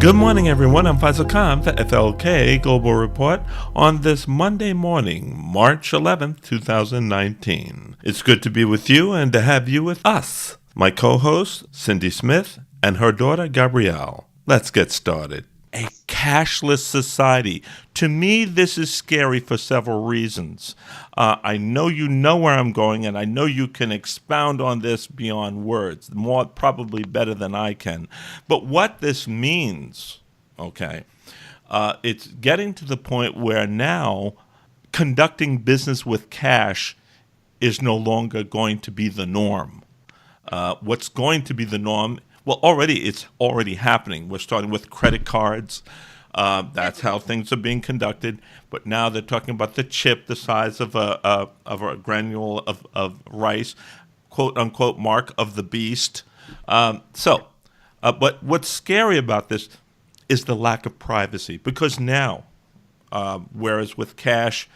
Good morning, everyone. I'm Feisal Khan for FLK Global Report on this Monday morning, March 11th, 2019. It's good to be with you and to have you with us. My co-host, Cindy Smith, and her daughter, Gabrielle. Let's get started. A cashless society. To me, this is scary for several reasons. I know you know where I'm going, and I know you can expound on this beyond words, more probably better than I can. But what this means, okay, it's getting to the point where now conducting business with cash is no longer going to be the norm. What's going to be the norm? Well, it's already happening. We're starting with credit cards. That's how things are being conducted. But now they're talking about the chip, the size of a granule of rice, quote unquote, mark of the beast. But what's scary about this is the lack of privacy, because now, whereas with cash,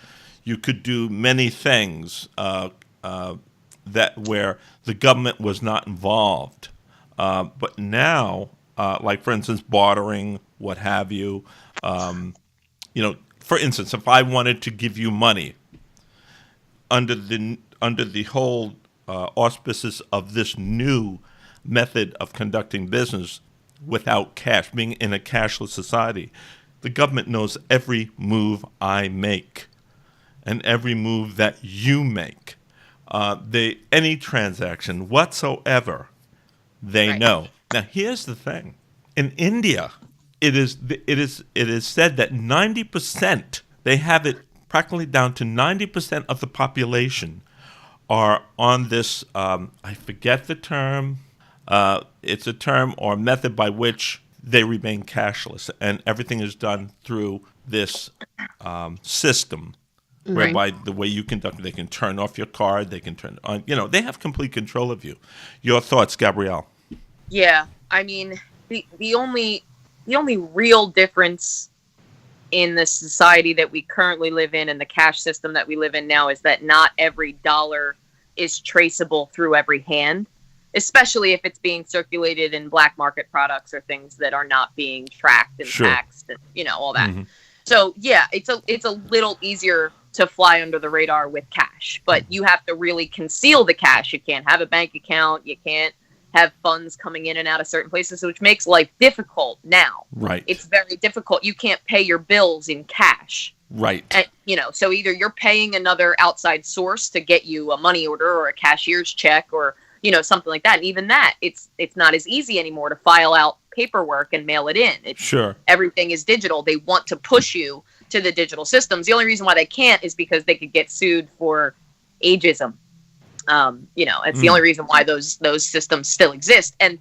you could do many things that where the government was not involved. But now, like for instance, bartering, what have you, for instance, if I wanted to give you money under the whole auspices of this new method of conducting business without cash, being in a cashless society, the government knows every move I make and every move that you make. Any transaction whatsoever. They know. Now, here's the thing. In India, it is said that 90%, they have it practically down to 90% of the population are on this, I forget the term. It's a term or method by which they remain cashless, and everything is done through this system. Right. Whereby the way you conduct it, they can turn off your card, they can turn on, they have complete control of you. Your thoughts, Gabrielle? Yeah, I mean, the only real difference in the society that we currently live in and the cash system that we live in now is that not every dollar is traceable through every hand, especially if it's being circulated in black market products or things that are not being tracked and taxed and all that. Mm-hmm. So yeah, it's a little easier to fly under the radar with cash, but you have to really conceal the cash. You can't have a bank account. You can't have funds coming in and out of certain places, which makes life difficult now. Right. It's very difficult. You can't pay your bills in cash. Right. And, so either you're paying another outside source to get you a money order or a cashier's check or, something like that. And even that, it's not as easy anymore to file out paperwork and mail it in. Everything is digital. They want to push you to the digital systems. The only reason why they can't is because they could get sued for ageism. It's the only reason why those systems still exist. And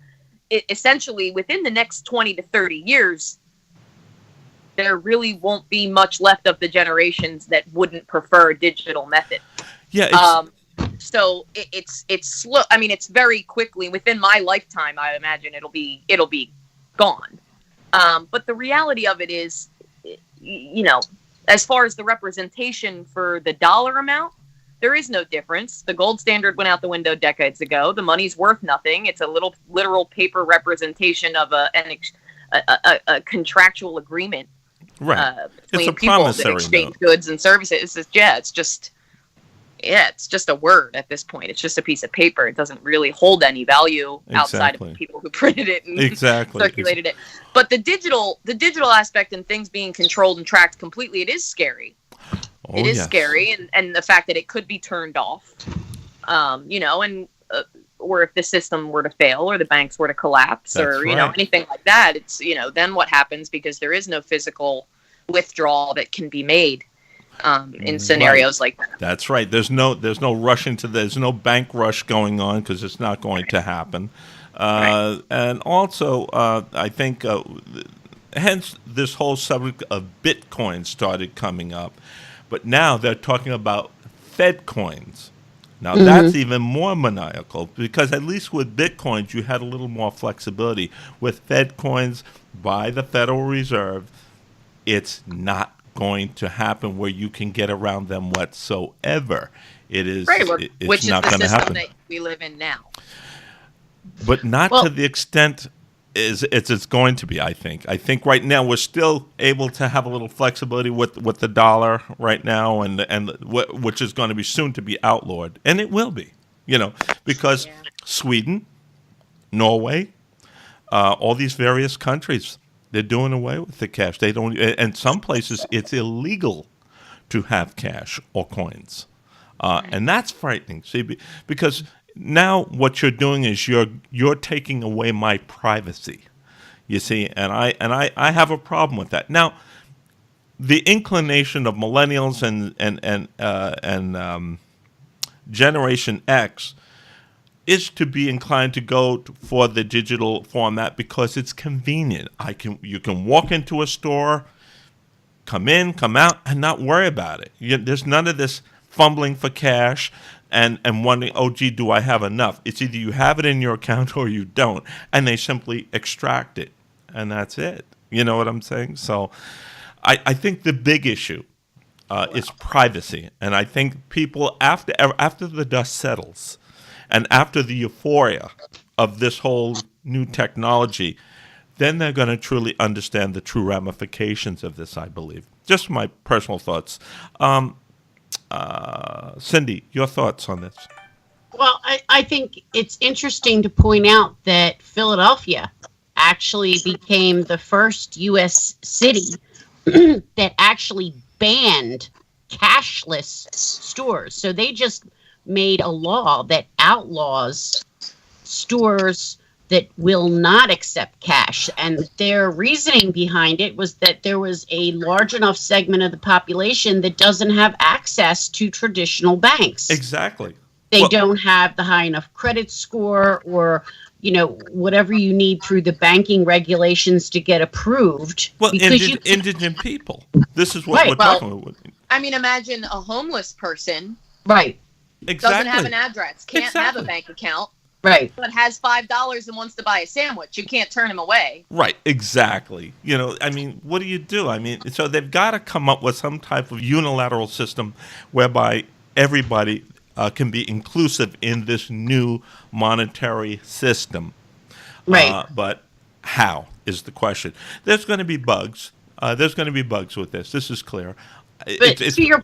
essentially within the next 20 to 30 years, there really won't be much left of the generations that wouldn't prefer a digital method. Yeah. So it's slow. I mean, it's very quickly within my lifetime, I imagine it'll be gone. But the reality of it is, as far as the representation for the dollar amount, there is no difference. The gold standard went out the window decades ago. The money's worth nothing. It's a little literal paper representation of a contractual agreement between people that exchange goods and services. It's just a word at this point. It's just a piece of paper. It doesn't really hold any value outside of the people who printed it and circulated it. But the digital aspect and things being controlled and tracked completely, it is scary. It is scary, and the fact that it could be turned off, or if the system were to fail, or the banks were to collapse, anything like that, it's then what happens, because there is no physical withdrawal that can be made in scenarios like that. That's right. There's no rushing there's no bank rush going on, because it's not going to happen. And also, I think, hence this whole subject of Bitcoin started coming up. But now they're talking about Fed coins. Now that's even more maniacal, because at least with Bitcoins, you had a little more flexibility. With Fed coins by the Federal Reserve, it's not going to happen where you can get around them whatsoever. It is, it's which not is going to happen. That we live in now. But not to the extent It's going to be. I think. I think right now we're still able to have a little flexibility with the dollar right now, and which is going to be soon to be outlawed, and it will be. Because Sweden, Norway, all these various countries, they're doing away with the cash. They don't, and some places it's illegal to have cash or coins, and that's frightening. See, because now what you're doing is you're taking away my privacy. You see, and I have a problem with that. Now, the inclination of millennials and Generation X is to be inclined to go for the digital format because it's convenient. You can walk into a store, come in, come out, and not worry about it. There's none of this fumbling for cash and wondering, oh, gee, do I have enough? It's either you have it in your account or you don't, and they simply extract it, and that's it. You know what I'm saying? So I think the big issue is privacy, and I think people, after the dust settles, and after the euphoria of this whole new technology, then they're going to truly understand the true ramifications of this, I believe. Just my personal thoughts. Cindy, your thoughts on this? Well, I think it's interesting to point out that Philadelphia actually became the first U.S. city that actually banned cashless stores. So they just made a law that outlaws stores that will not accept cash. And their reasoning behind it was that there was a large enough segment of the population that doesn't have access to traditional banks. Exactly. They don't have the high enough credit score or, whatever you need through the banking regulations to get approved. Well, indigent people. This is what we're talking about. I mean, imagine a homeless person. Right. Exactly. Doesn't have an address, can't have a bank account. Right. But has $5 and wants to buy a sandwich. You can't turn him away. Right, exactly. What do you do? So they've got to come up with some type of unilateral system whereby everybody can be inclusive in this new monetary system. Right. But how is the question. There's going to be bugs. With this. This is clear. But to your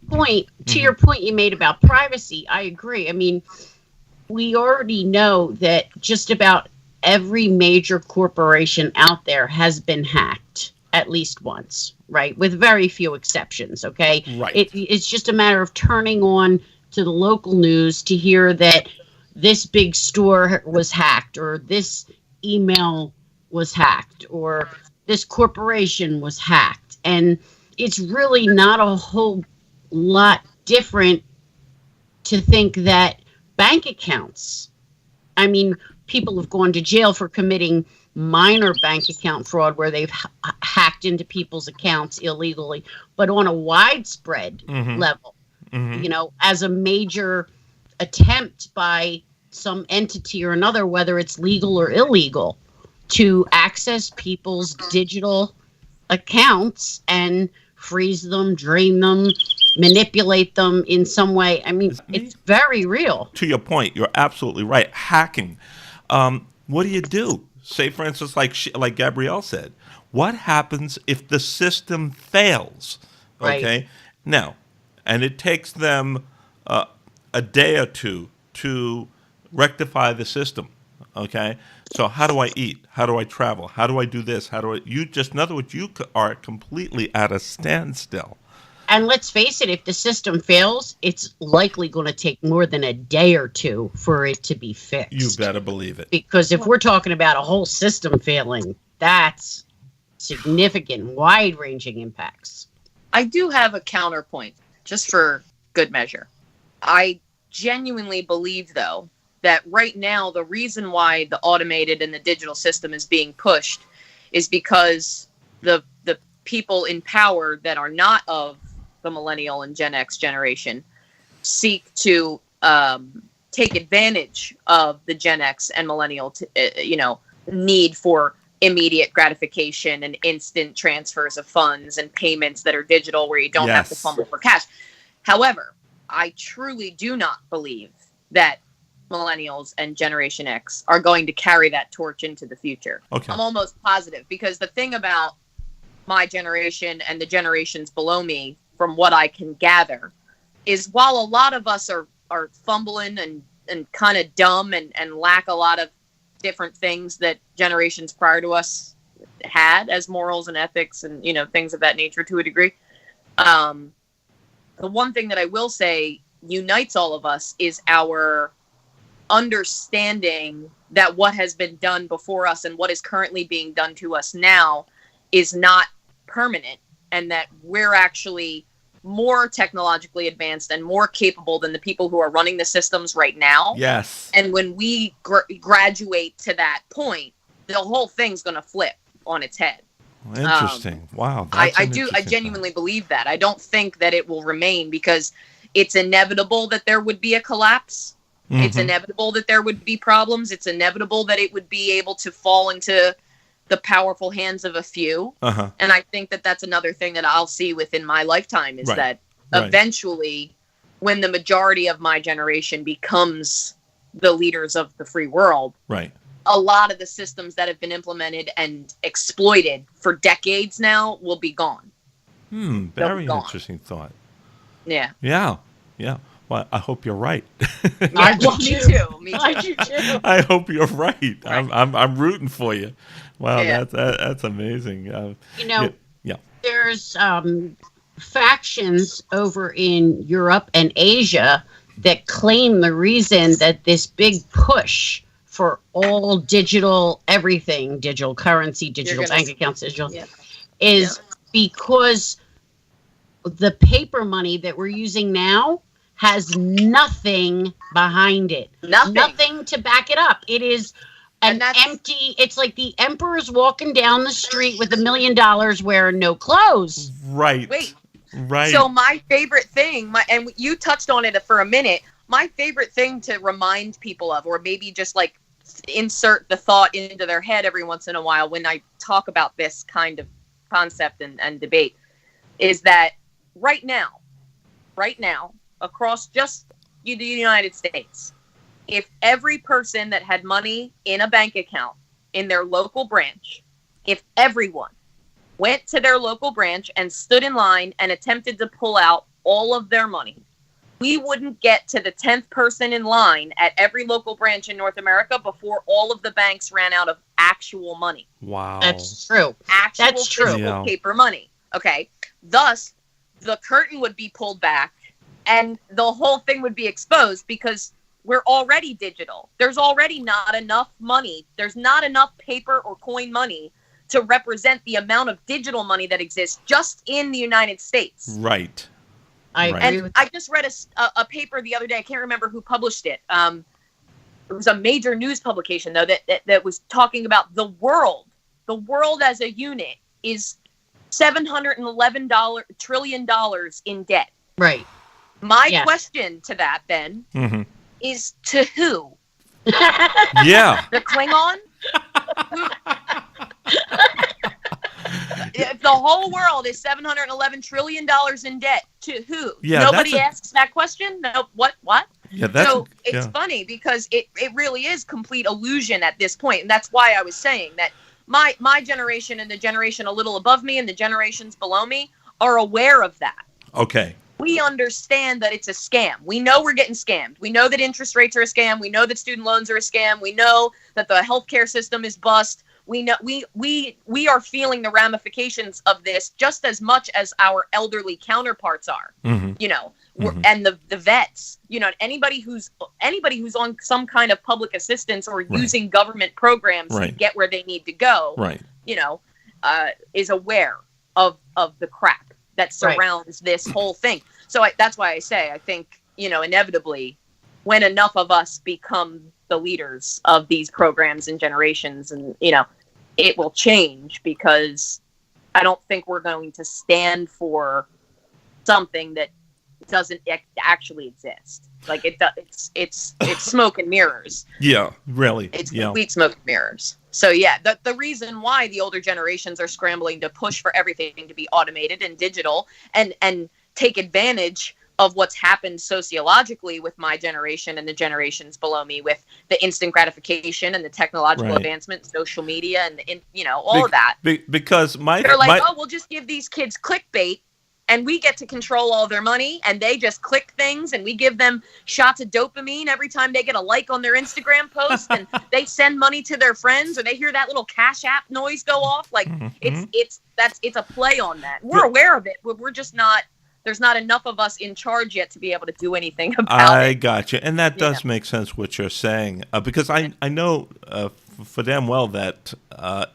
point you made about privacy, I agree. We already know that just about every major corporation out there has been hacked at least once, right? With very few exceptions, okay? Right. It's just a matter of turning on to the local news to hear that this big store was hacked, or this email was hacked, or this corporation was hacked. And it's really not a whole lot different to think that bank accounts, people have gone to jail for committing minor bank account fraud where they've hacked into people's accounts illegally, but on a widespread level, as a major attempt by some entity or another, whether it's legal or illegal, to access people's digital accounts and freeze them, drain them, manipulate them in some way. It's very real. To your point, you're absolutely right. Hacking. What do you do? Say, for instance, like Gabrielle said, what happens if the system fails? Okay. Right. Now, and it takes them a day or two to rectify the system. Okay. So how do I eat? How do I travel? How do I do this? In other words, you are completely at a standstill. And let's face it, if the system fails, it's likely going to take more than a day or two for it to be fixed. You better believe it. Because if we're talking about a whole system failing, that's significant, wide-ranging impacts. I do have a counterpoint, just for good measure. I genuinely believe, though, that right now the reason why the automated and the digital system is being pushed is because the people in power that are not of the millennial and Gen X generation seek to take advantage of the Gen X and millennial need for immediate gratification and instant transfers of funds and payments that are digital where you don't have to fumble for cash. However, I truly do not believe that millennials and Generation X are going to carry that torch into the future. Okay. I'm almost positive, because the thing about my generation and the generations below me, from what I can gather, is while a lot of us are fumbling and kind of dumb and lack a lot of different things that generations prior to us had as morals and ethics and, things of that nature to a degree. The one thing that I will say unites all of us is our understanding that what has been done before us and what is currently being done to us now is not permanent, and that we're actually more technologically advanced and more capable than the people who are running the systems right now. Yes. And when we graduate to that point, the whole thing's going to flip on its head. Interesting. Wow. I genuinely believe that. I don't think that it will remain, because it's inevitable that there would be a collapse. Mm-hmm. It's inevitable that there would be problems. It's inevitable that it would be able to fall into the powerful hands of a few. Uh-huh. And I think that that's another thing that I'll see within my lifetime is that eventually, when the majority of my generation becomes the leaders of the free world, a lot of the systems that have been implemented and exploited for decades now will be gone. Very interesting thought. Yeah. Yeah. Yeah. Well, I hope you're right. Me too. I do too. I hope you're right. I'm rooting for you. Wow, yeah. That's amazing. There's factions over in Europe and Asia that claim the reason that this big push for all digital everything, digital currency, digital bank accounts, digital, is because the paper money that we're using now has nothing behind it. Nothing to back it up. It is empty. It's like the emperor's walking down the street with $1 million wearing no clothes. Right. Wait. Right. So my favorite thing, and you touched on it for a minute, my favorite thing to remind people of, or maybe just like insert the thought into their head every once in a while when I talk about this kind of concept and debate, is that right now, across just the United States, if every person that had money in a bank account in their local branch, if everyone went to their local branch and stood in line and attempted to pull out all of their money, we wouldn't get to the 10th person in line at every local branch in North America before all of the banks ran out of actual money. Wow. That's true. That's true. Paper money. Okay. Thus, the curtain would be pulled back and the whole thing would be exposed, because we're already digital. There's already not enough money. There's not enough paper or coin money to represent the amount of digital money that exists just in the United States. Right. I agree with that. I just read a paper the other day. I can't remember who published it. It was a major news publication, though, that was talking about the world. The world as a unit is $711 trillion in debt. Right. My question to that then is to who? Yeah. The Klingon? If the whole world is $711 trillion in debt, to who? Yeah, nobody asks that question? No, what? Yeah, so it's funny, because it really is complete illusion at this point. And that's why I was saying that my generation and the generation a little above me and the generations below me are aware of that. Okay. We understand that it's a scam. We know we're getting scammed. We know that interest rates are a scam. We know that student loans are a scam. We know that the healthcare system is bust. We know we are feeling the ramifications of this just as much as our elderly counterparts are. And the vets. Anybody who's on some kind of public assistance or using government programs to get where they need to go. Is aware of the crap that surrounds this whole thing. So that's why I say I think inevitably, when enough of us become the leaders of these programs and generations, and it will change, because I don't think we're going to stand for something that doesn't actually exist. Like it's smoke and mirrors. Yeah, really. It's complete smoke and mirrors. So the reason why the older generations are scrambling to push for everything to be automated and digital and take advantage of what's happened sociologically with my generation and the generations below me, with the instant gratification and the technological advancement, social media, and all of that. Because they're like, oh, we'll just give these kids clickbait, and we get to control all their money, and they just click things, and we give them shots of dopamine every time they get a like on their Instagram post, and they send money to their friends, or they hear that little Cash App noise go off. Like it's a play on that. We're aware of it, but we're just not. There's not enough of us in charge yet to be able to do anything about it. I got you. And that does make sense what you're saying. Because I know for damn well that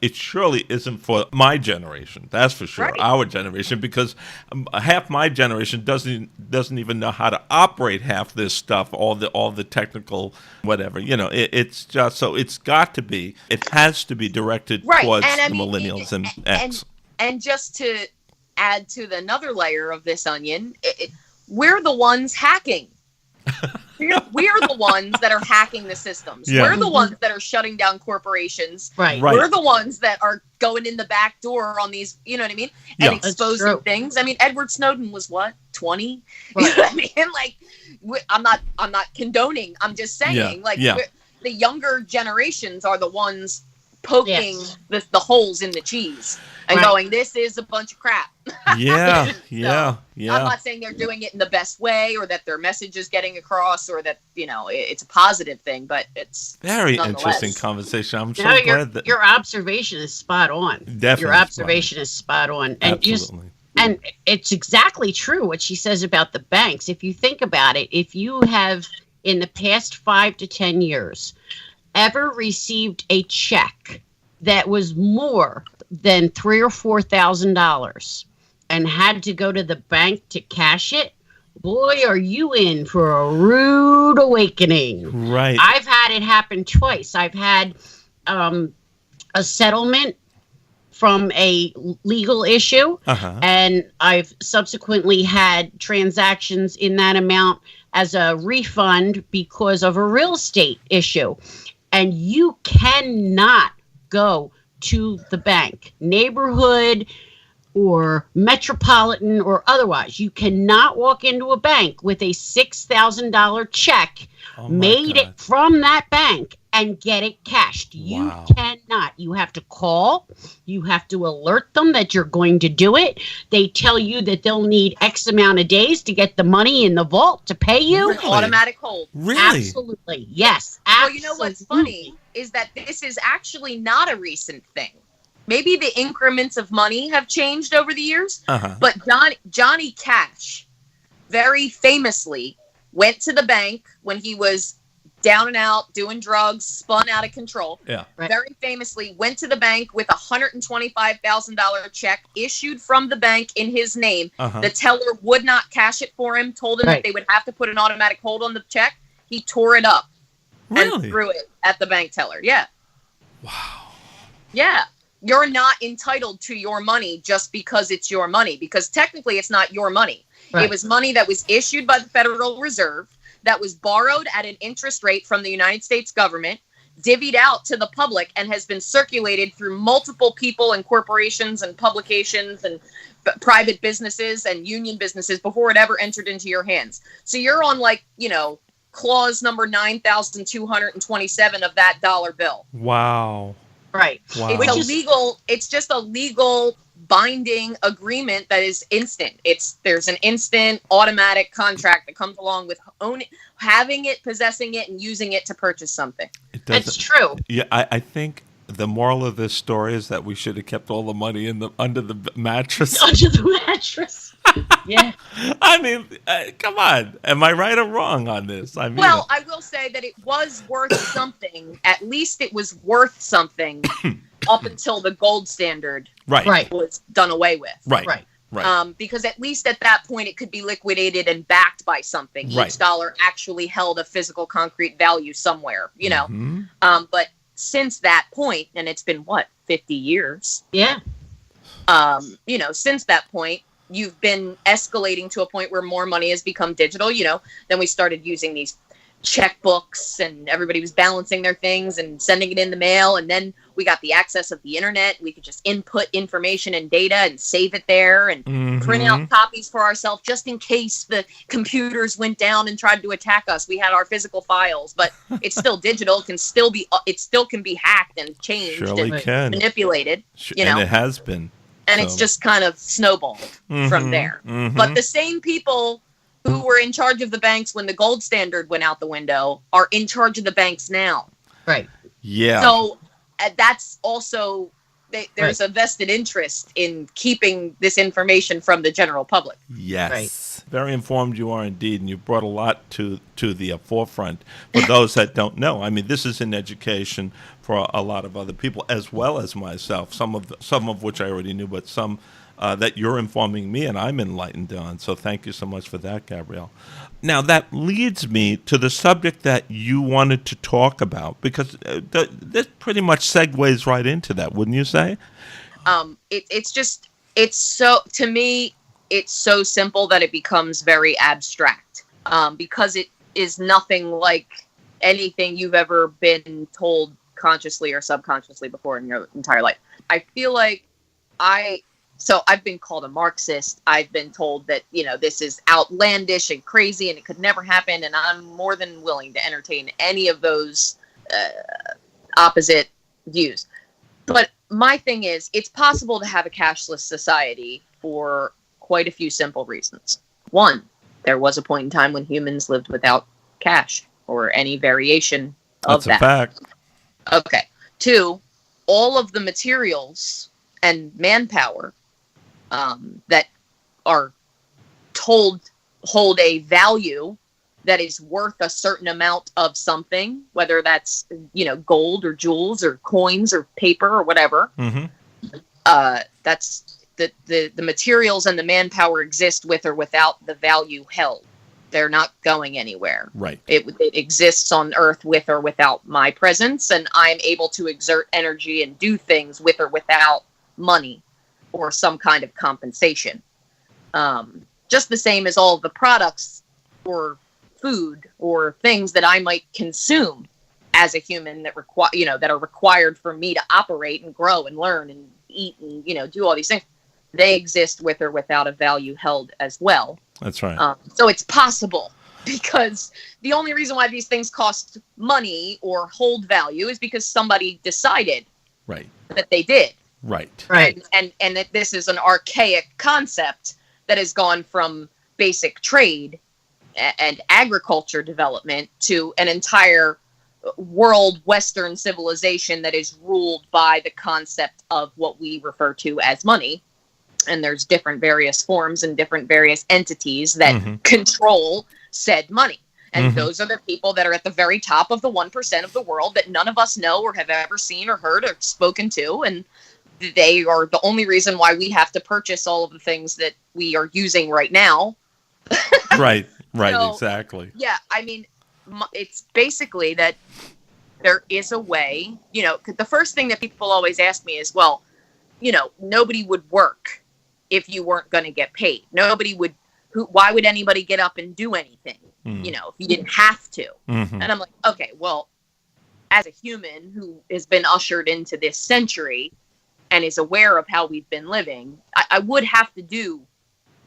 it surely isn't for my generation. That's for sure. Right. Our generation. Because half my generation doesn't even know how to operate half this stuff, all the technical whatever. It's just, so it has to be directed towards the millennials and X. And just to add to another layer of this onion, we're the ones hacking. We are the ones that are hacking the systems. Yeah. We're the ones that are shutting down corporations. Right. We're the ones that are going in the back door on these, you know what I mean? And exposing things. I mean, Edward Snowden was what, 20? Right. You know what I mean? Like, I'm not condoning. I'm just saying, the younger generations are the ones poking the holes in the cheese and going, this is a bunch of crap. Yeah. I'm not saying they're doing it in the best way, or that their message is getting across, or that, it's a positive thing, but it's very interesting conversation. I'm so glad that your observation is spot on. Definitely. Your observation is spot on. And absolutely. And it's exactly true what she says about the banks. If you think about it, if you have in the past 5 to 10 years ever received a check that was more than $3,000 or $4,000 and had to go to the bank to cash it, boy, are you in for a rude awakening. Right. I've had it happen twice. I've had a settlement from a legal issue, and I've subsequently had transactions in that amount as a refund because of a real estate issue. And you cannot go to the bank, neighborhood or metropolitan or otherwise. You cannot walk into a bank with a $6,000 check it from that bank and get it cashed. You cannot. You have to call. You have to alert them that you're going to do it. They tell you that they'll need X amount of days to get the money in the vault to pay you. Really? Automatic hold. Really? Absolutely. Yes. Absolutely. Well, you know what's funny is that this is actually not a recent thing. Maybe the increments of money have changed over the years, but Johnny Cash very famously went to the bank when he was down and out, doing drugs, spun out of control. Yeah. Right. Very famously went to the bank with a $125,000 check issued from the bank in his name. The teller would not cash it for him, told him that they would have to put an automatic hold on the check. He tore it up and threw it at the bank teller. Yeah. Wow. Yeah. You're not entitled to your money just because it's your money, because technically it's not your money. Right. It was money that was issued by the Federal Reserve, that was borrowed at an interest rate from the United States government, divvied out to the public, and has been circulated through multiple people and corporations and publications and private businesses and union businesses before it ever entered into your hands. So you're on clause number 9,227 of that dollar bill. Wow. Right. Wow. It's just a legal binding agreement that is instant. There's an instant automatic contract that comes along with having it, possessing it, and using it to purchase something. That's true. Yeah, I think the moral of this story is that we should have kept all the money under the mattress. Under the mattress. Yeah. I mean, come on. Am I right or wrong on this? I will say that it was worth something. At least it was worth something up until the gold standard was done away with. Right. Because at least at that point, it could be liquidated and backed by something. Each dollar actually held a physical, concrete value somewhere, But since that point, and it's been, 50 years? Yeah. Since that point, you've been escalating to a point where more money has become digital. Then we started using these checkbooks, and everybody was balancing their things and sending it in the mail. And then We got the access of the internet. We could just input information and data and save it there and print out copies for ourselves just in case the computers went down and tried to attack us. We had our physical files, but it's still digital. It still can be hacked and changed and manipulated. And it has been. And it's just kind of snowballed from there. But the same people who were in charge of the banks when the gold standard went out the window are in charge of the banks now. Right. Yeah. So that's also, there's a vested interest in keeping this information from the general public. Yes. Right. Very informed you are indeed, and you brought a lot to the forefront for those that don't know. I mean, this is an education for a lot of other people as well as myself, some of which I already knew, but some that you're informing me and I'm enlightened on. So thank you so much for that, Gabrielle. Now, that leads me to the subject that you wanted to talk about, because this pretty much segues right into that, wouldn't you say? To me, it's so simple that it becomes very abstract, because it is nothing like anything you've ever been told consciously or subconsciously before in your entire life. I feel like I've been called a Marxist. I've been told that, this is outlandish and crazy and it could never happen. And I'm more than willing to entertain any of those opposite views. But my thing is, it's possible to have a cashless society for quite a few simple reasons. One, there was a point in time when humans lived without cash or any variation of that. That's a fact. Okay. Two, all of the materials and manpower that are told hold a value that is worth a certain amount of something, whether that's, gold or jewels or coins or paper or whatever. That's the materials and the manpower exist with or without the value held. They're not going anywhere. Right. It exists on Earth with or without my presence, and I'm able to exert energy and do things with or without money or some kind of compensation. Just the same as all of the products or food or things that I might consume as a human that that are required for me to operate and grow and learn and eat and do all these things. They exist with or without a value held as well. That's right. So it's possible, because the only reason why these things cost money or hold value is because somebody decided that they did. Right. And that this is an archaic concept that has gone from basic trade and agriculture development to an entire world Western civilization that is ruled by the concept of what we refer to as money. And there's different various forms and different various entities that control said money. And those are the people that are at the very top of the 1% of the world that none of us know or have ever seen or heard or spoken to. And they are the only reason why we have to purchase all of the things that we are using right now. Right, So, exactly. Yeah, I mean, it's basically that there is a way, 'cause the first thing that people always ask me is, well, nobody would work if you weren't going to get paid. Why would anybody get up and do anything, if you didn't have to? And I'm like, okay, well, as a human who has been ushered into this century and is aware of how we've been living, I would have to do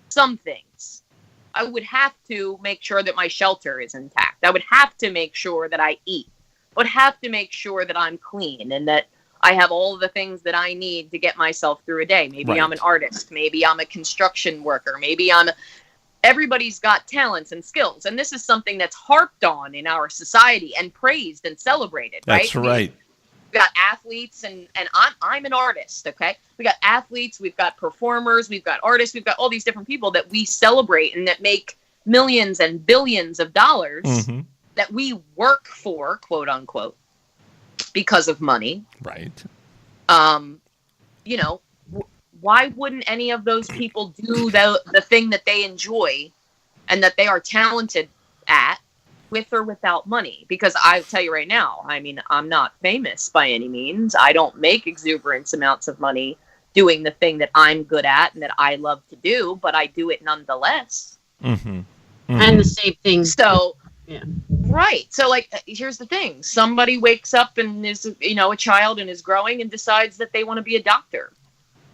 some things. I would have to make sure that my shelter is intact. I would have to make sure that I eat. I would have to make sure that I'm clean and that I have all of the things that I need to get myself through a day. Maybe I'm an artist. Maybe I'm a construction worker. Maybe everybody's got talents and skills. And this is something that's harped on in our society and praised and celebrated, right? That's right. We've got athletes and I'm an artist, okay? We got athletes, we've got performers, we've got artists, we've got all these different people that we celebrate and that make millions and billions of dollars that we work for, quote unquote, because of money. Right. Why wouldn't any of those people do the thing that they enjoy and that they are talented at with or without money? Because I'll tell you right now, I mean, I'm not famous by any means. I don't make exuberant amounts of money doing the thing that I'm good at and that I love to do, but I do it nonetheless. And the same thing. So, Right. So, like, here's the thing. Somebody wakes up and is, a child and is growing and decides that they want to be a doctor.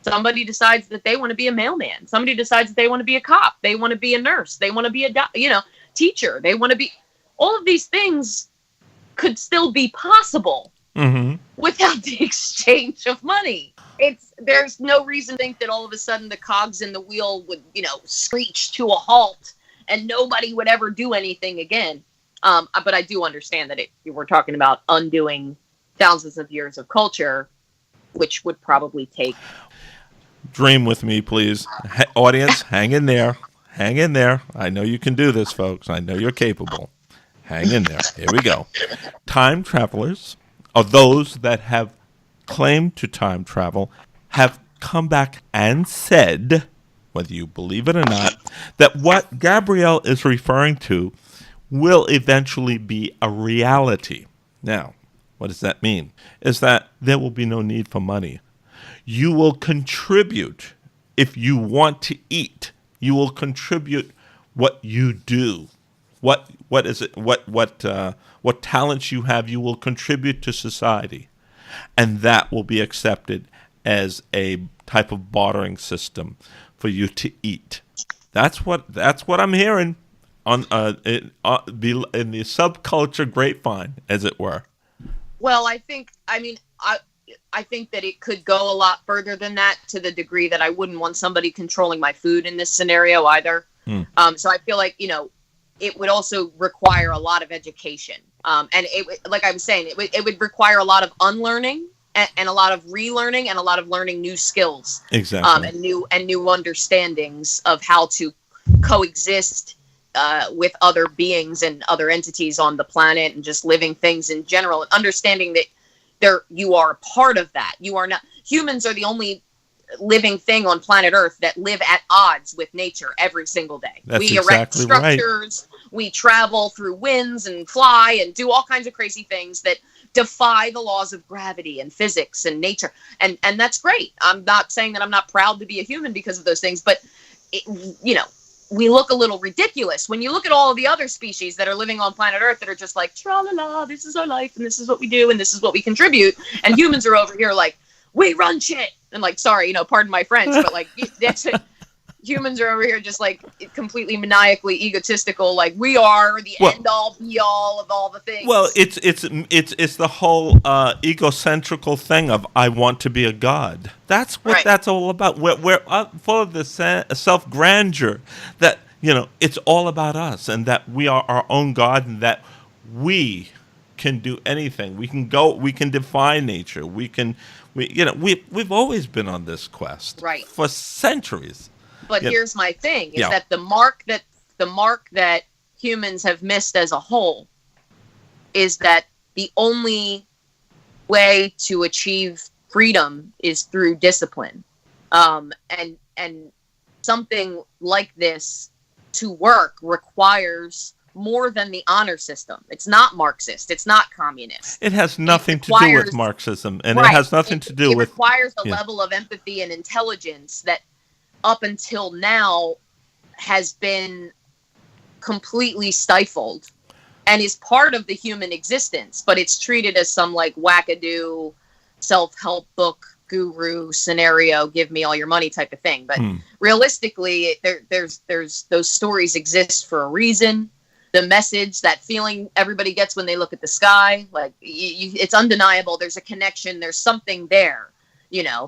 Somebody decides that they want to be a mailman. Somebody decides that they want to be a cop. They want to be a nurse. They want to be a, teacher. They want to be, all of these things could still be possible without the exchange of money. There's no reason to think that all of a sudden the cogs in the wheel would, screech to a halt and nobody would ever do anything again. But I do understand that we're talking about undoing thousands of years of culture, which would probably take. Dream with me, please. Audience, hang in there. Hang in there. I know you can do this, folks. I know you're capable. Hang in there. Here we go. Time travelers, or those that have claimed to time travel, have come back and said, whether you believe it or not, that what Gabrielle is referring to will eventually be a reality. Now, what does that mean? Is that there will be no need for money. You will contribute if you want to eat. You will contribute what you do. What is it? What talents you have, you will contribute to society, and that will be accepted as a type of bartering system for you to eat. That's what I'm hearing on in the subculture grapevine, as it were. Well, I think that it could go a lot further than that, to the degree that I wouldn't want somebody controlling my food in this scenario either. So I feel like, it would also require a lot of education. And like I was saying, it would require a lot of unlearning and a lot of relearning and a lot of learning new skills. Exactly. And new understandings of how to coexist with other beings and other entities on the planet and just living things in general, and understanding that you are a part of that. You are not, humans are the only living thing on planet Earth that live at odds with nature every single day. We erect structures, we travel through winds and fly and do all kinds of crazy things that defy the laws of gravity and physics and nature. And that's great. I'm not saying that I'm not proud to be a human because of those things, but we look a little ridiculous when you look at all of the other species that are living on planet Earth that are just like, tra-la-la, this is our life and this is what we do and this is what we contribute. And humans are over here like, we run shit. And like, sorry, pardon my French, but like, that's it. Humans are over here just like completely maniacally egotistical, like we are the end all be all of all the things. Well, it's the whole egocentrical thing of I want to be a god. That's what that's all about. We're full of this self grandeur that it's all about us and that we are our own god and that we can do anything. We can defy nature. We've always been on this quest for centuries. But here's my thing: is that the mark that humans have missed as a whole is that the only way to achieve freedom is through discipline, and something like this to work requires more than the honor system. It's not Marxist. It's not communist. It has nothing to do with Marxism, and it has nothing to do with. It requires a level of empathy and intelligence that, up until now, has been completely stifled and is part of the human existence, but it's treated as some like wackadoo self-help book guru scenario, give me all your money type of thing. But realistically, there's those stories exist for a reason. The message, that feeling everybody gets when they look at the sky, like it's undeniable. There's a connection. There's something there.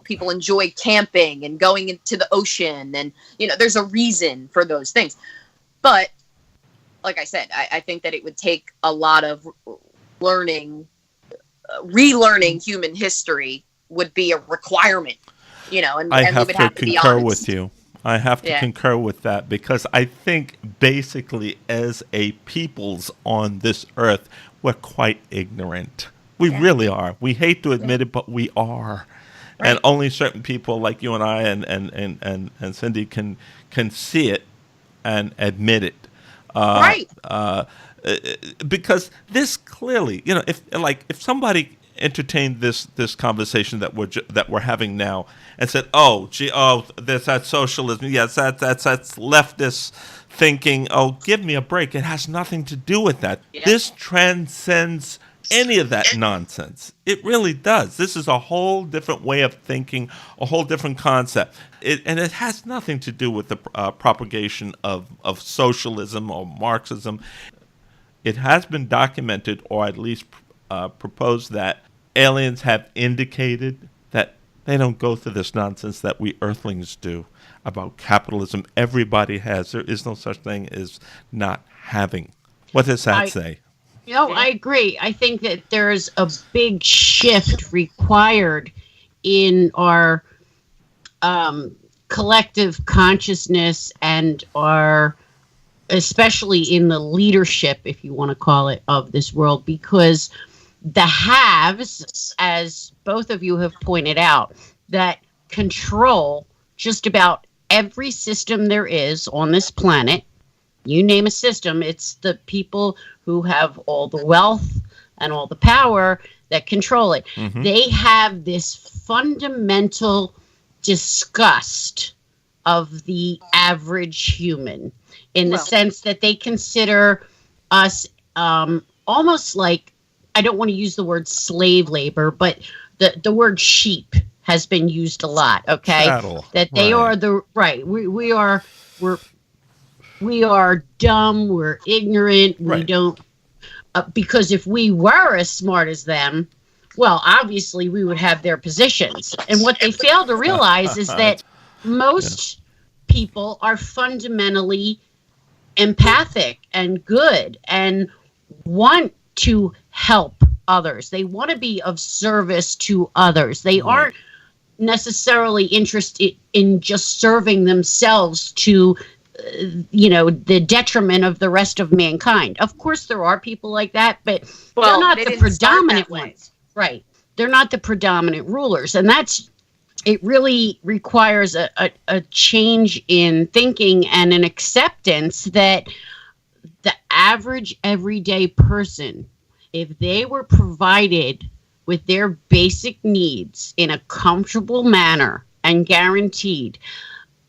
People enjoy camping and going into the ocean, and there's a reason for those things. But like I said, I think that it would take a lot of relearning human history would be a requirement. And I have we would to have to concur be honest with you. I have to concur with that, because I think basically as a peoples on this earth, we're quite ignorant. We really are. We hate to admit it, but we are. Right. And only certain people like you and I and Cindy can see it and admit it. Because this clearly, if somebody entertained this conversation that we're having now and said, "Oh, gee, oh, there's that socialism. Yes, that's leftist thinking. Oh, give me a break. It has nothing to do with that. Yeah. This transcends any of that nonsense. It really does. This is a whole different way of thinking, a whole different concept. And it has nothing to do with the propagation of socialism or Marxism. It has been documented, or at least proposed, that aliens have indicated that they don't go through this nonsense that we earthlings do about capitalism. Everybody has. There is no such thing as not having. What does that say? I agree. I think that there's a big shift required in our collective consciousness and our, especially in the leadership, if you want to call it, of this world, because the haves, as both of you have pointed out, that control just about every system there is on this planet. You name a system, it's the people who have all the wealth and all the power that control it. Mm-hmm. They have this fundamental disgust of the average human in the sense that they consider us almost like, I don't want to use the word slave labor, but the word sheep has been used a lot, okay? Cattle. That they are the, we are dumb, we're ignorant, we don't, because if we were as smart as them, well, obviously we would have their positions. And what they fail to realize is that most people are fundamentally empathic and good and want to help others. They want to be of service to others. They aren't necessarily interested in just serving themselves to the detriment of the rest of mankind. Of course, there are people like that, but they're not the predominant ones. Right. They're not the predominant rulers. And it really requires a change in thinking and an acceptance that the average everyday person, if they were provided with their basic needs in a comfortable manner and guaranteed,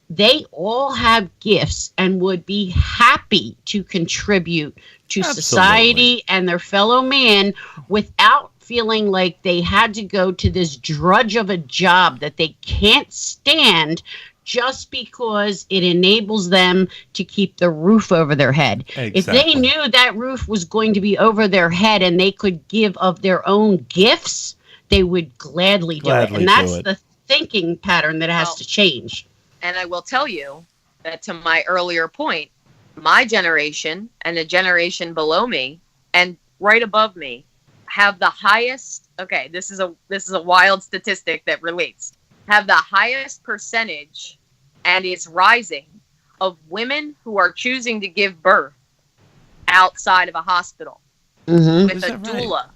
they all have gifts and would be happy to contribute to society and their fellow man without feeling like they had to go to this drudge of a job that they can't stand just because it enables them to keep the roof over their head. Exactly. If they knew that roof was going to be over their head and they could give of their own gifts, they would gladly do it. And that's the thinking pattern that has to change. And I will tell you that, to my earlier point, my generation and the generation below me and right above me have the highest, this is a wild statistic that relates, have the highest percentage, and is rising, of women who are choosing to give birth outside of a hospital with a doula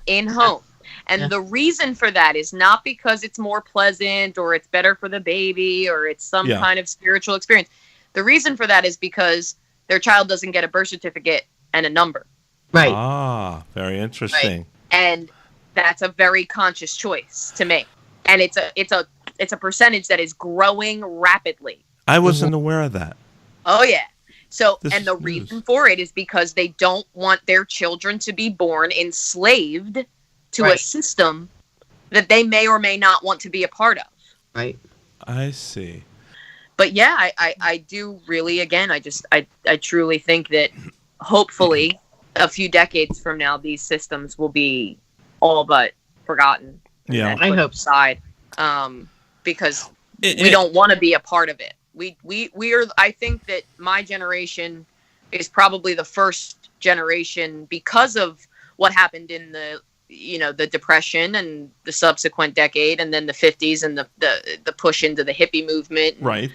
in home. And the reason for that is not because it's more pleasant or it's better for the baby or it's some kind of spiritual experience. The reason for that is because their child doesn't get a birth certificate and a number. Right. Ah, very interesting. Right. And that's a very conscious choice to make. And it's a percentage that is growing rapidly. I wasn't aware of that. Oh yeah. So, and the reason for it is because they don't want their children to be born enslaved to a system that they may or may not want to be a part of. Right. I see. But yeah, I do really, again, I truly think that hopefully a few decades from now, these systems will be all but forgotten. Yeah. I hope aside, because we don't want to be a part of it. We are, I think that my generation is probably the first generation, because of what happened in the Depression and the subsequent decade, and then the 50s and the push into the hippie movement, and, right?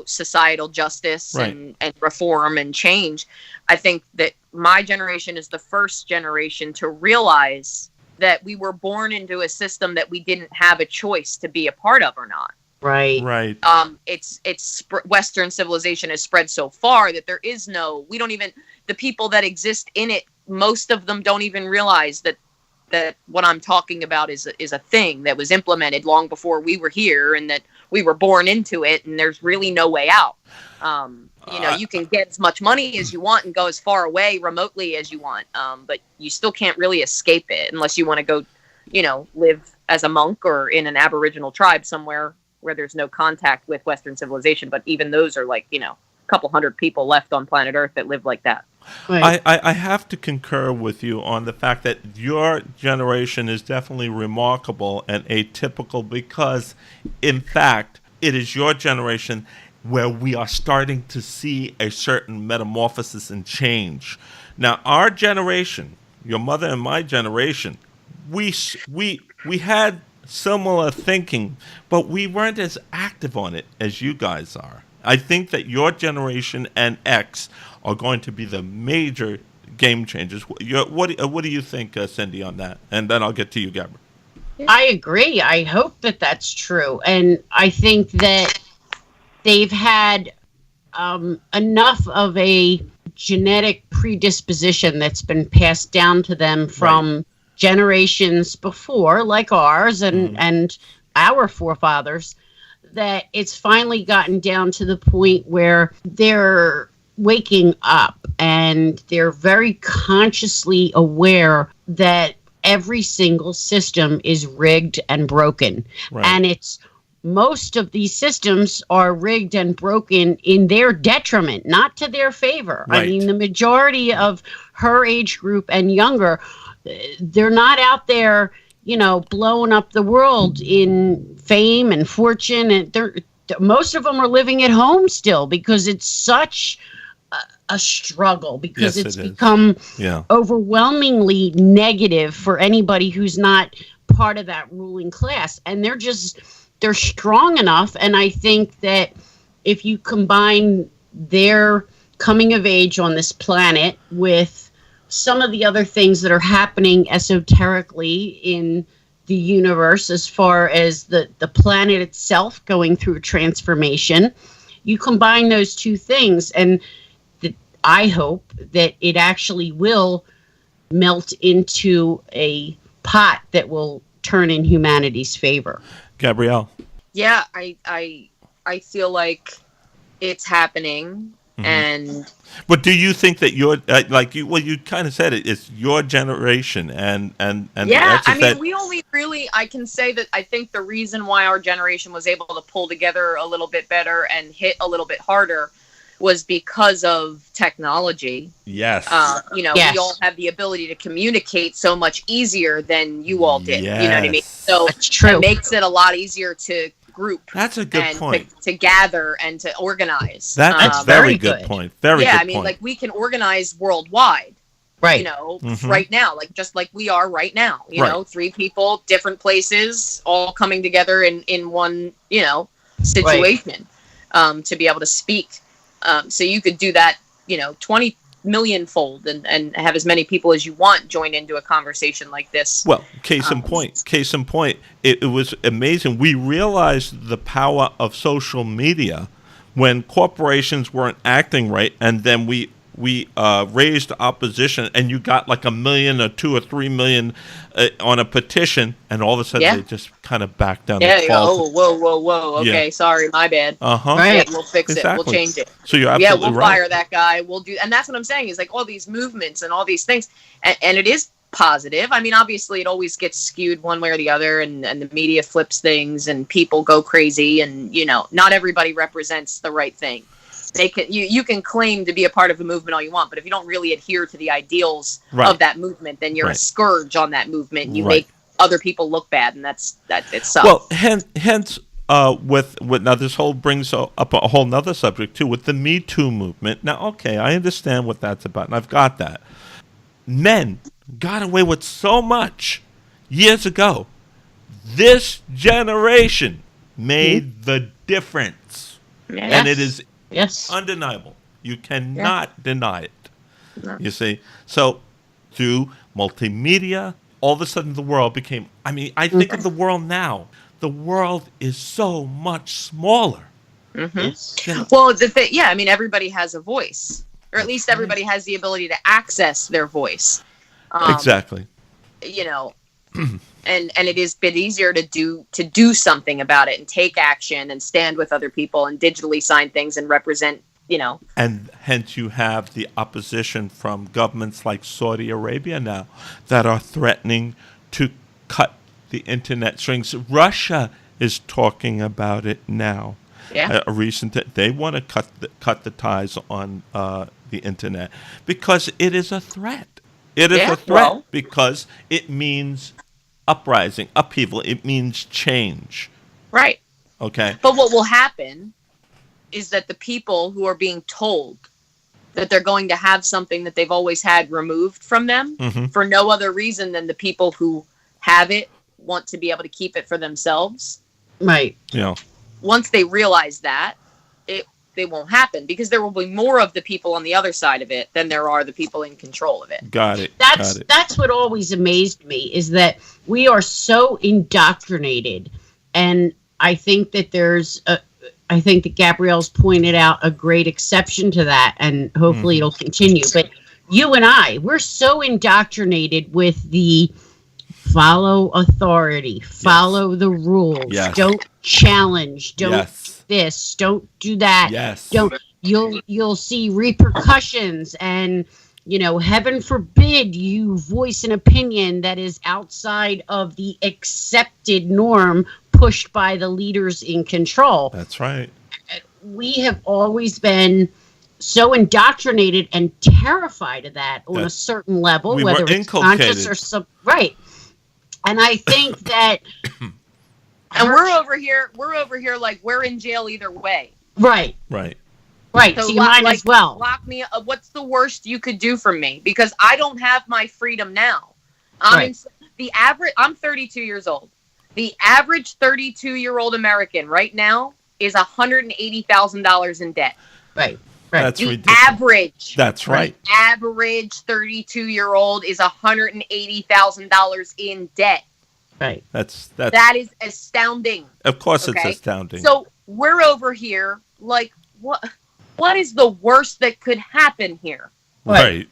Societal justice and reform and change. I think that my generation is the first generation to realize that we were born into a system that we didn't have a choice to be a part of or not. Right. Right. It's Western civilization has spread so far that the people that exist in it, most of them don't even realize that that what I'm talking about is a thing that was implemented long before we were here, and that we were born into it, and there's really no way out. You can get as much money as you want and go as far away remotely as you want, but you still can't really escape it unless you want to go, live as a monk or in an Aboriginal tribe somewhere where there's no contact with Western civilization. But even those are like, a couple hundred people left on planet Earth that live like that. Right. I have to concur with you on the fact that your generation is definitely remarkable and atypical because, in fact, it is your generation where we are starting to see a certain metamorphosis and change. Now, our generation, your mother and my generation, we had similar thinking, but we weren't as active on it as you guys are. I think that your generation and X are going to be the major game changers. What do you think, Cindy, on that? And then I'll get to you, Gabrielle. I agree. I hope that that's true. And I think that they've had enough of a genetic predisposition that's been passed down to them from generations before, like ours and our forefathers, that it's finally gotten down to the point where they're waking up and they're very consciously aware that every single system is rigged and broken. Right. And it's most of these systems are rigged and broken in their detriment, not to their favor. Right. I mean, the majority of her age group and younger, they're not out there, blowing up the world in fame and fortune. And most of them are living at home still because it's such a struggle, because it's become overwhelmingly negative for anybody who's not part of that ruling class. And they're strong enough. And I think that if you combine their coming of age on this planet with some of the other things that are happening esoterically in the universe, as far as the planet itself going through a transformation, you combine those two things, and I hope that it actually will melt into a pot that will turn in humanity's favor. Gabrielle. Yeah, I feel like it's happening. And but do you think that you're you kind of said it's your generation and yeah, I mean, we only really, I can say that I think the reason why our generation was able to pull together a little bit better and hit a little bit harder was because of technology. Yes. We all have the ability to communicate so much easier than you all did. Yes. You know what I mean? So that's true. It makes it a lot easier to group. That's a good point. To gather and to organize. That's very good point. Very good point. Yeah, I mean, like, we can organize worldwide. Right. Right now, just like we are right now. You know, 3 people, different places, all coming together in one, situation to be able to speak. So you could do that, 20 million fold and have as many people as you want join into a conversation like this. Well, case in point, it was amazing. We realized the power of social media when corporations weren't acting right, and then we raised opposition, and you got like 1 million or 2 or 3 million on a petition, and all of a sudden they just kind of backed down. Yeah, whoa. Okay, sorry, my bad. Right, we'll fix it. We'll change it. So you're absolutely we'll fire that guy. We'll do, and that's what I'm saying is like all these movements and all these things, and it is positive. I mean, obviously, it always gets skewed one way or the other, and the media flips things, and people go crazy, and not everybody represents the right thing. You can claim to be a part of a movement all you want, but if you don't really adhere to the ideels of that movement, then you're a scourge on that movement. You make other people look bad, and that it sucks. Well, hence, with now this whole brings up a whole nother subject too with the Me Too movement. Now, okay, I understand what that's about, and I've got that. Men got away with so much years ago. This generation made the difference, and it is. Yes. Undeniable. You cannot deny it. No. You see? So, through multimedia, all of a sudden the world became... I mean, I think of the world now. The world is so much smaller. Mm-hmm. Well, I mean, everybody has a voice. Or at least everybody has the ability to access their voice. Exactly. and it is a bit easier to do something about it and take action and stand with other people and digitally sign things and represent, And hence you have the opposition from governments like Saudi Arabia now that are threatening to cut the internet strings. Russia is talking about it now. Yeah. They want to cut the ties on the internet because it is a threat. It is a threat because it means uprising, upheaval. It means change. Right. Okay. But what will happen is that the people who are being told that they're going to have something that they've always had removed from them for no other reason than the people who have it want to be able to keep it for themselves. Right. Yeah. Once they realize that, they won't happen because there will be more of the people on the other side of it than there are the people in control of it. Got it. That's what always amazed me is that we are so indoctrinated, and I think that I think that Gabrielle's pointed out a great exception to that, and hopefully it'll continue. But you and we're so indoctrinated with the follow authority, follow the rules, don't challenge, don't this, don't do that, don't. You'll see repercussions, and heaven forbid you voice an opinion that is outside of the accepted norm pushed by the leaders in control. That's right. We have always been so indoctrinated and terrified of that on a certain level, whether it's conscious or right. And I think that, and we're over here like we're in jail either way. Right. Right. Right. So you might as well lock me up. What's the worst you could do for me? Because I don't have my freedom now. I'm 32 years old. The average 32-year-old American right now is $180,000 in debt. Right. That's the ridiculous. Average. That's right. The average 32-year-old is $180,000 in debt. Right. That is astounding. Of course, it's astounding. So we're over here like what is the worst that could happen here? Right.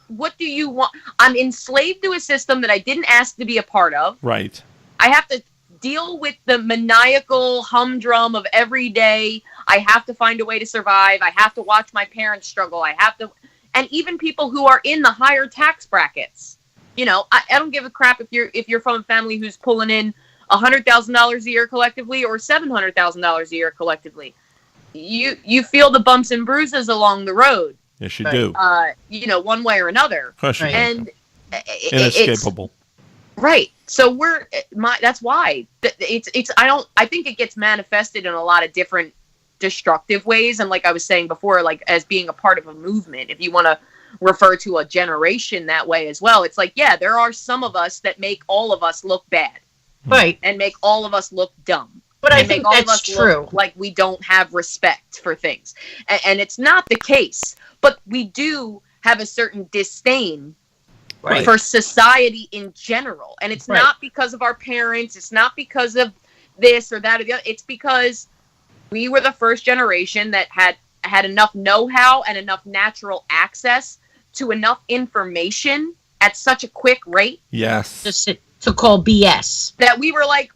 What do you want? I'm enslaved to a system that I didn't ask to be a part of. Right. I have to deal with the maniacal humdrum of every day. I have to find a way to survive. I have to watch my parents struggle. And even people who are in the higher tax brackets. I don't give a crap if you're from a family who's pulling in $100,000 a year collectively or $700,000 a year collectively. You feel the bumps and bruises along the road. Yes, you do. One way or another. Right. And inescapable. Right. So that's why I think it gets manifested in a lot of different destructive ways. And like I was saying before, like as being a part of a movement, if you want to refer to a generation that way as well, it's like, there are some of us that make all of us look bad. Right. And make all of us look dumb. But I think that's true. Like we don't have respect for things. And it's not the case, but we do have a certain disdain for society in general. And it's not because of our parents. It's not because of this or that or the other. It's because we were the first generation that had enough know-how and enough natural access to enough information at such a quick rate. Yes. Just to call BS. That we were like,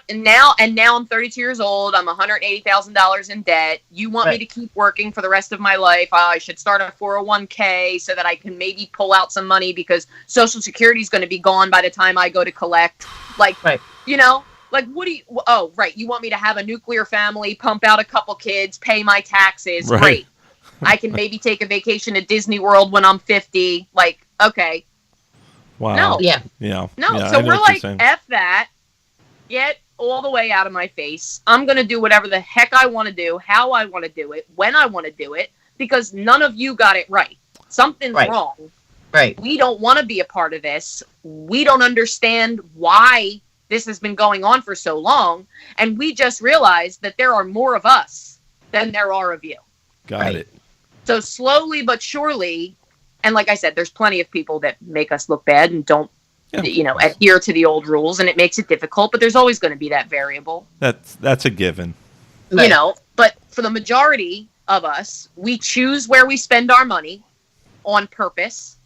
and now I'm 32 years old. I'm $180,000 in debt. You want me to keep working for the rest of my life? I should start a 401k so that I can maybe pull out some money because Social Security is going to be gone by the time I go to collect. Like, what do you? Oh, right. You want me to have a nuclear family, pump out a couple kids, pay my taxes? Right. Great. I can maybe take a vacation at Disney World when I'm 50. Like, okay. Wow. No. Yeah. Yeah. No. Yeah, So we're like, F that. Get all the way out of my face. I'm going to do whatever the heck I want to do, how I want to do it, when I want to do it, because none of you got it right. Something's wrong. Right. We don't want to be a part of this. We don't understand why this has been going on for so long. And we just realized that there are more of us than there are of you. Got it. So slowly but surely, and like I said, there's plenty of people that make us look bad and don't adhere to the old rules, and it makes it difficult, but there's always going to be that variable. That's a given. Right. But for the majority of us, we choose where we spend our money on purpose.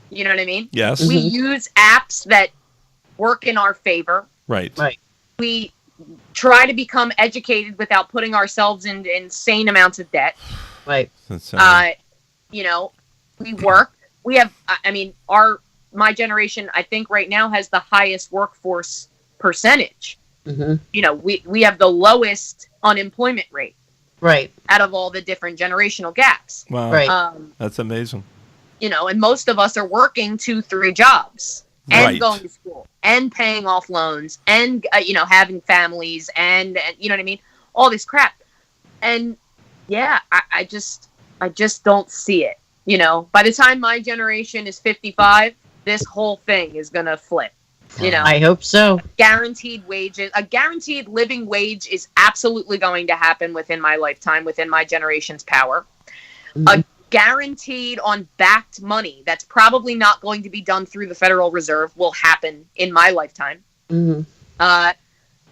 You know what I mean? Yes. We use apps that work in our favor. Right. We try to become educated without putting ourselves in insane amounts of debt. Right. You know, we work. We have, I mean, my generation, I think right now has the highest workforce percentage. You know, we have the lowest unemployment rate. Right. Out of all the different generational gaps. Wow. Right. That's amazing. You know, and most of us are working 2-3 jobs and going to school and paying off loans and, you know, having families and, you know what I mean? All this crap. And yeah, I just don't see it. You know, by the time my generation is 55, this whole thing is going to flip. You know, I hope so. Guaranteed wages, a guaranteed living wage is absolutely going to happen within my lifetime, within my generation's power. A guaranteed on backed money that's probably not going to be done through the Federal Reserve will happen in my lifetime. You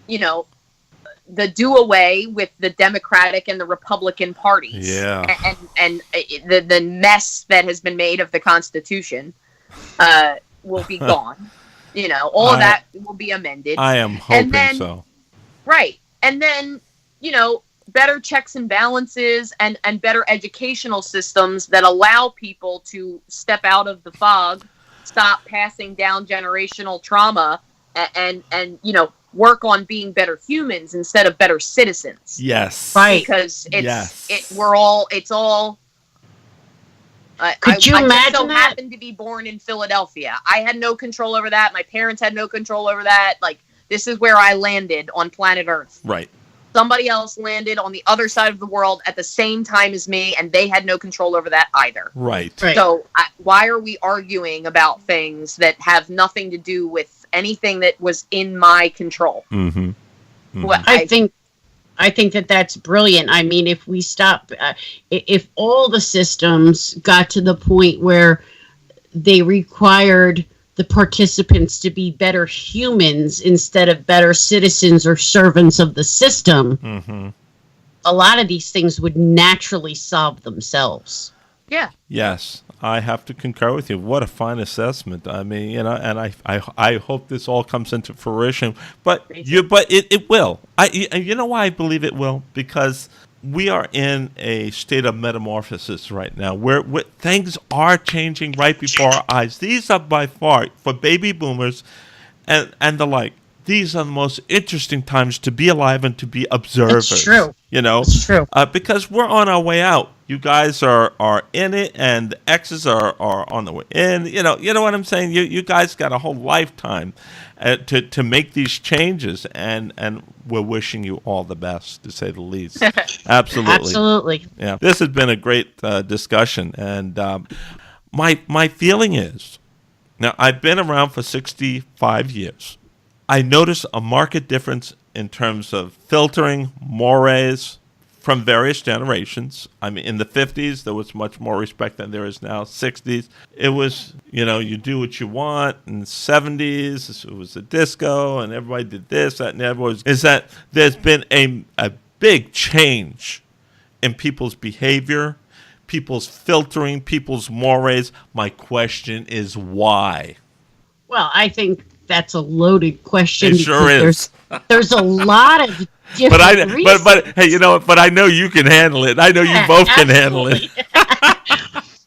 know, the do away with the Democratic and the Republican parties. Yeah. And the mess that has been made of the Constitution will be gone. You know, all of that will be amended. I am hoping so. Right. And then, you know, better checks and balances and better educational systems that allow people to step out of the fog, stop passing down generational trauma, and you know, work on being better humans instead of better citizens. Yes. Right. Because it's all Could you imagine I just so that? happened to be born in Philadelphia. I had no control over that. My parents had no control over that. Like, this is where I landed on planet Earth. Right. Somebody else landed on the other side of the world at the same time as me, and they had no control over that either. Right. So why are we arguing about things that have nothing to do with anything that was in my control? Well, I think that that's brilliant. I mean, if we stop, if all the systems got to the point where they required the participants to be better humans instead of better citizens or servants of the system, a lot of these things would naturally solve themselves. Yeah. Yes, I have to concur with you. What a fine assessment. I mean, you know, and I hope this all comes into fruition. But it will. You know why I believe it will? Because we are in a state of metamorphosis right now, where things are changing right before our eyes. These are by far, for baby boomers and the like, these are the most interesting times to be alive and to be observers. It's true. You know, it's true. Because we're on our way out. You guys are in it, and the exes are on the way in. You know what I'm saying. You guys got a whole lifetime to make these changes, and we're wishing you all the best, to say the least. Absolutely. Yeah, this has been a great discussion, and my feeling is, now I've been around for 65 years. I notice a marked difference in terms of filtering mores from various generations. I mean, in the 50s, there was much more respect than there is now. 60s, it was, you know, you do what you want. In the 70s, it was a disco, and everybody did this, that, and everyone. Is that there's been a big change in people's behavior, people's filtering, people's mores. My question is why? Well, I think that's a loaded question. It sure is. There's a lot of different reasons. But hey, you know what? But I know you can handle it. I know you both can handle it.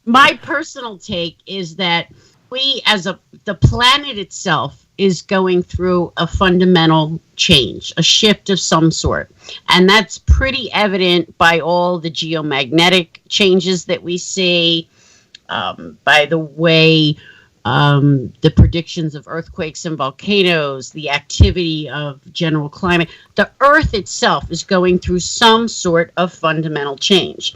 My personal take is that we, the planet itself, is going through a fundamental change, a shift of some sort, and that's pretty evident by all the geomagnetic changes that we see, by the way. The predictions of earthquakes and volcanoes, the activity of general climate. The Earth itself is going through some sort of fundamental change.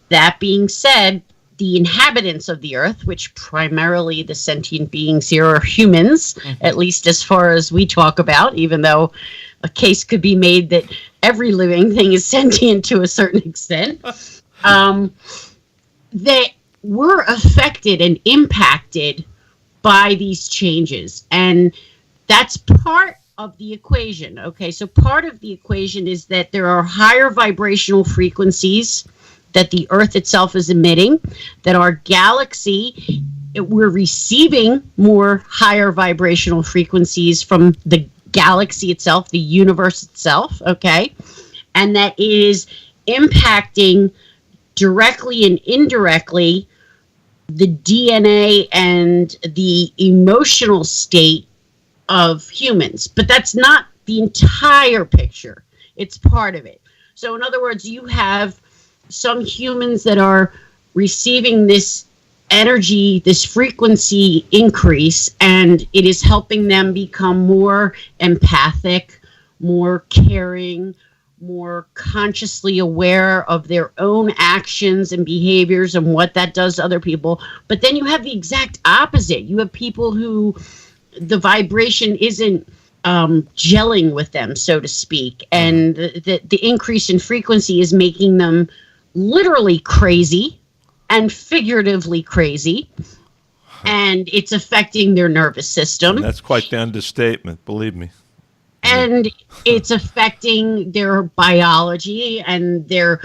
That being said, the inhabitants of the Earth, which primarily the sentient beings here are humans, at least as far as we talk about, even though a case could be made that every living thing is sentient to a certain extent, they were affected and impacted by these changes. And that's part of the equation. Okay, so part of the equation is that there are higher vibrational frequencies that the Earth itself is emitting, that our galaxy we're receiving more higher vibrational frequencies from the galaxy itself, the universe itself, okay? And that it is impacting directly and indirectly the DNA and the emotional state of humans. But that's not the entire picture. It's part of it. So in other words, you have some humans that are receiving this energy, this frequency increase, and it is helping them become more empathic, more caring, more consciously aware of their own actions and behaviors and what that does to other people. But then you have the exact opposite. You have people who the vibration isn't gelling with them, so to speak, and the increase in frequency is making them literally crazy and figuratively crazy, and it's affecting their nervous system. And that's quite the understatement, believe me. And it's affecting their biology and their,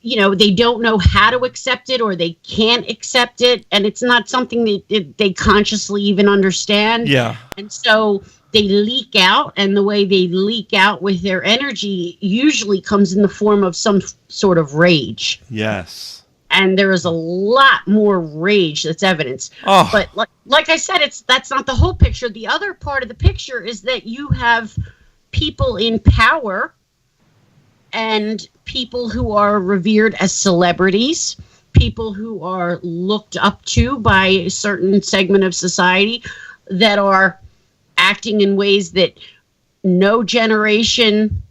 they don't know how to accept it, or they can't accept it, and it's not something that they consciously even understand. Yeah. And so they leak out, and the way they leak out with their energy usually comes in the form of some sort of rage. Yes. And there is a lot more rage that's evidenced. Oh. But like I said, that's not the whole picture. The other part of the picture is that you have people in power and people who are revered as celebrities, people who are looked up to by a certain segment of society that are acting in ways that no generation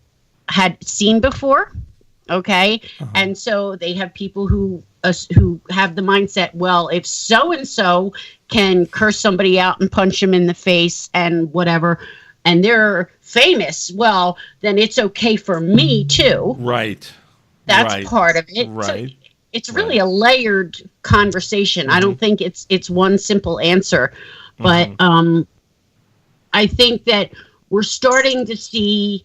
had seen before. Okay. Uh-huh. And so they have people who have the mindset, well, if so-and-so can curse somebody out and punch him in the face and whatever, and they're famous, well, then it's okay for me too. Right. That's part of it. Right. So it's really a layered conversation. Mm-hmm. I don't think it's one simple answer, but I think that we're starting to see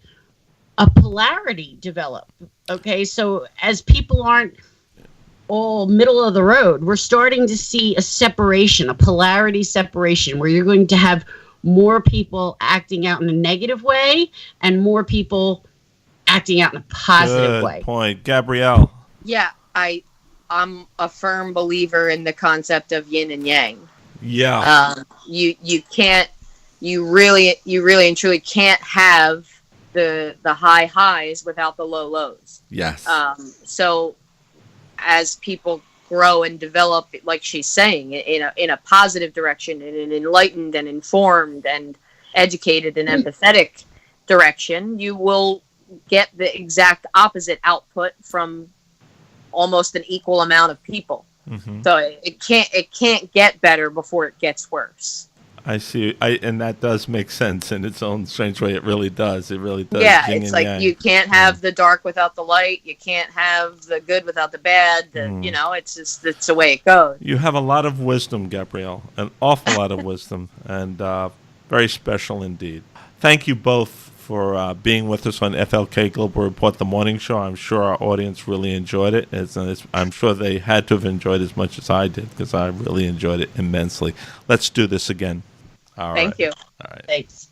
a polarity develop. Okay, so as people aren't all middle of the road, we're starting to see a separation, a polarity separation, where you're going to have more people acting out in a negative way and more people acting out in a positive way. Good point. Gabrielle. Yeah, I'm a firm believer in the concept of yin and yang. Yeah. You really and truly can't have the high highs without the low lows. Yes. So as people grow and develop, like she's saying, in a positive direction, in an enlightened and informed and educated and empathetic direction, you will get the exact opposite output from almost an equal amount of people. Mm-hmm. So it can't get better before it gets worse. I see. And that does make sense in its own strange way. It really does. It really does. Yeah, it's like yang. You can't have the dark without the light. You can't have the good without the bad. It's the way it goes. You have a lot of wisdom, Gabrielle. An awful lot of wisdom, and very special indeed. Thank you both for being with us on FLK Global Report, the morning show. I'm sure our audience really enjoyed it. I'm sure they had to have enjoyed it as much as I did, because I really enjoyed it immensely. Let's do this again. Thank you. All right. Thanks.